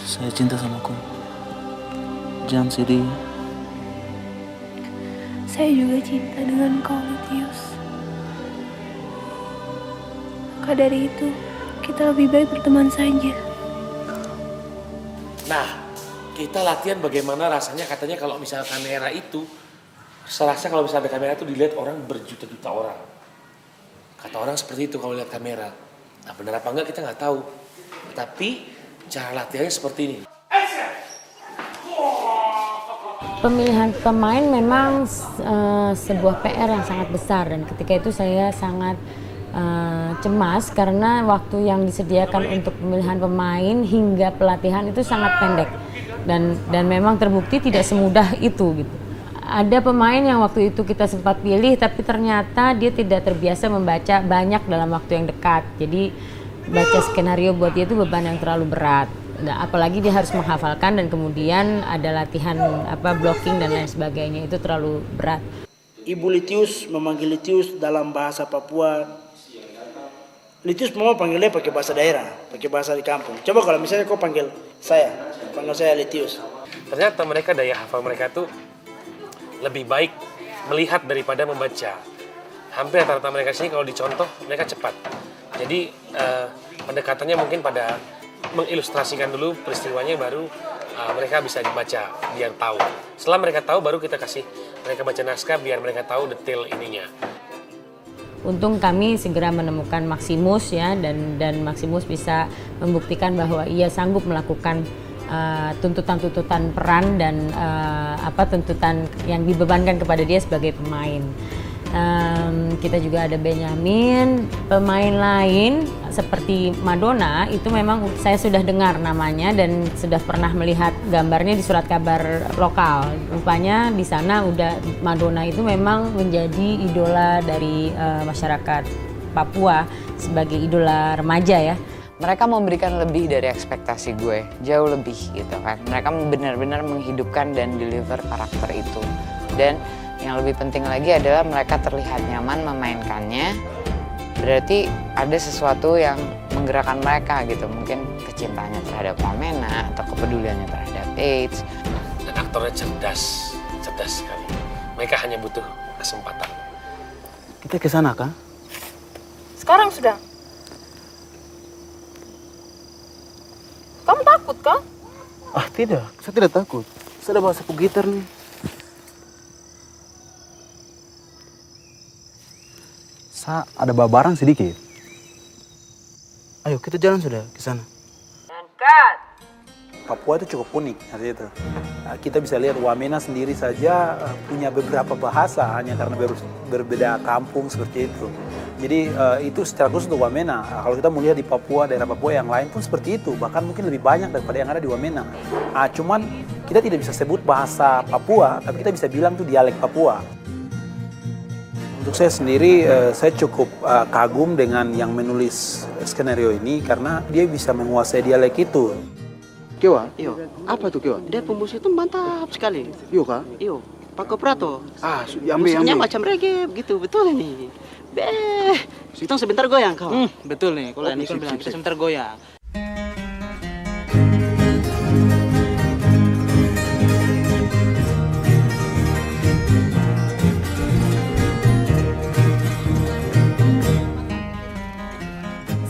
Saya cinta sama kau. Jangan sedih. Saya juga cinta dengan kau, Litius. Maka dari itu, kita lebih baik berteman saja. Nah, kita latihan bagaimana rasanya katanya kalau misalnya kamera itu, serasa kalau misalnya kamera itu dilihat orang berjuta-juta orang. Kata orang seperti itu kalau lihat kamera. Nah, benar apa enggak kita nggak tahu. Tapi cara latihannya seperti ini. Pemilihan pemain memang sebuah PR yang sangat besar, dan ketika itu saya sangat cemas karena waktu yang disediakan untuk pemilihan pemain hingga pelatihan itu sangat pendek, dan memang terbukti tidak semudah itu gitu. Ada pemain yang waktu itu kita sempat pilih tapi ternyata dia tidak terbiasa membaca banyak dalam waktu yang dekat, jadi baca skenario buat dia itu beban yang terlalu berat. Nah, apalagi dia harus menghafalkan dan kemudian ada latihan blocking dan lain sebagainya, itu terlalu berat. Ibu Litius memanggil Litius dalam bahasa Papua. Litius mau panggilnya pakai bahasa daerah, pakai bahasa di kampung. Coba kalau misalnya kau panggil saya Litius. Ternyata mereka daya hafal mereka tuh lebih baik melihat daripada membaca. Hampir rata-rata mereka sini kalau dicontoh mereka cepat. Jadi pendekatannya mungkin pada mengilustrasikan dulu peristiwanya, baru mereka bisa dibaca biar tahu. Setelah mereka tahu baru kita kasih mereka baca naskah biar mereka tahu detail ininya. Untung kami segera menemukan Maximus ya, dan Maximus bisa membuktikan bahwa ia sanggup melakukan tuntutan-tuntutan peran dan tuntutan yang dibebankan kepada dia sebagai pemain. Kita juga ada Benjamin. Pemain lain seperti Madonna itu memang saya sudah dengar namanya dan sudah pernah melihat gambarnya di surat kabar lokal. Rupanya di sana udah Madonna itu memang menjadi idola dari masyarakat Papua sebagai idola remaja ya. Mereka memberikan lebih dari ekspektasi gue, jauh lebih gitu kan. Mereka benar-benar menghidupkan dan deliver karakter itu. Dan yang lebih penting lagi adalah mereka terlihat nyaman memainkannya. Berarti ada sesuatu yang menggerakkan mereka gitu. Mungkin kecintaannya terhadap Wamena atau kepeduliannya terhadap AIDS. Dan aktornya cerdas sekali. Mereka hanya butuh kesempatan. Kita ke sana kah? Sekarang sudah. Kamu takut kah? Ah tidak, saya tidak takut. Saya udah bawa sapu gitar nih. Saya ada bawa barang sedikit. Ayo kita jalan sudah ke sana. Papua itu cukup unik hari itu. Kita bisa lihat Wamena sendiri saja punya beberapa bahasa hanya karena berbeda kampung seperti itu. Jadi itu secara khusus untuk Wamena. Kalau kita mau lihat di Papua, daerah Papua yang lain pun seperti itu. Bahkan mungkin lebih banyak daripada yang ada di Wamena. Cuman kita tidak bisa sebut bahasa Papua, tapi kita bisa bilang itu dialek Papua. Untuk saya sendiri, saya cukup kagum dengan yang menulis skenario ini karena dia bisa menguasai dialek itu. Kewa? Iyo. Apa tuh Kewa? Dia pemusik itu mantap sekali. Iyo kah? Iyo, Paco Prato. Musiknya macam reggae begitu, betul ini. Hitung sebentar goyang kau. Betul nih, kalau Nikon bilang bisa sebentar goyang.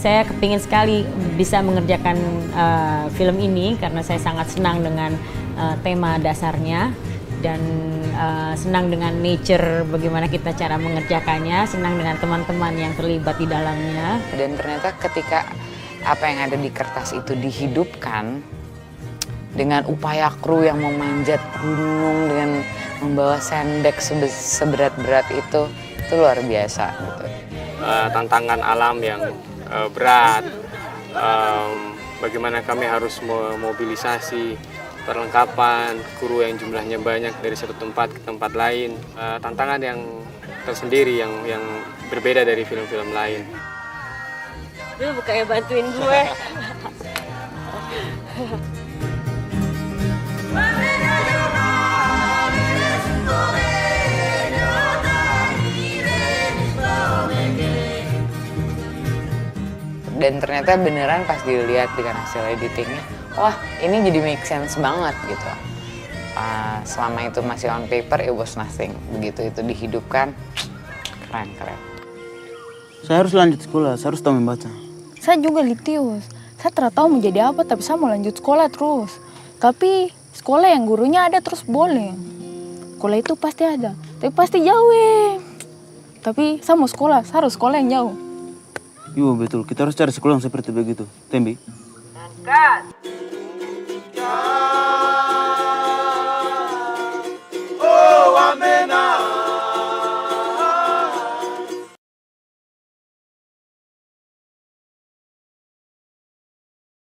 Saya kepingin sekali bisa mengerjakan film ini karena saya sangat senang dengan tema dasarnya dan senang dengan nature, bagaimana kita cara mengerjakannya, senang dengan teman-teman yang terlibat di dalamnya. Dan ternyata ketika apa yang ada di kertas itu dihidupkan dengan upaya kru yang memanjat gunung dengan membawa sendek seberat-berat itu luar biasa gitu. Tantangan alam yang berat, bagaimana kami harus memobilisasi perlengkapan kru yang jumlahnya banyak dari satu tempat ke tempat lain, tantangan yang tersendiri yang berbeda dari film-film lain. Lu bukannya bantuin gue. Dan ternyata beneran pas dilihat dengan hasil editingnya, wah ini jadi make sense banget gitu. Selama itu masih on paper, it was nothing. Begitu itu dihidupkan, keren. Saya harus lanjut sekolah, saya harus tahu membaca. Saya juga Litius. Saya tidak tahu mau jadi apa, tapi saya mau lanjut sekolah terus. Tapi sekolah yang gurunya ada terus boleh. Sekolah itu pasti ada, tapi pasti jauh. Tapi saya mau sekolah, saya harus sekolah yang jauh. Iya betul, kita harus cari sekolah yang seperti begitu. Tembi. Angkat.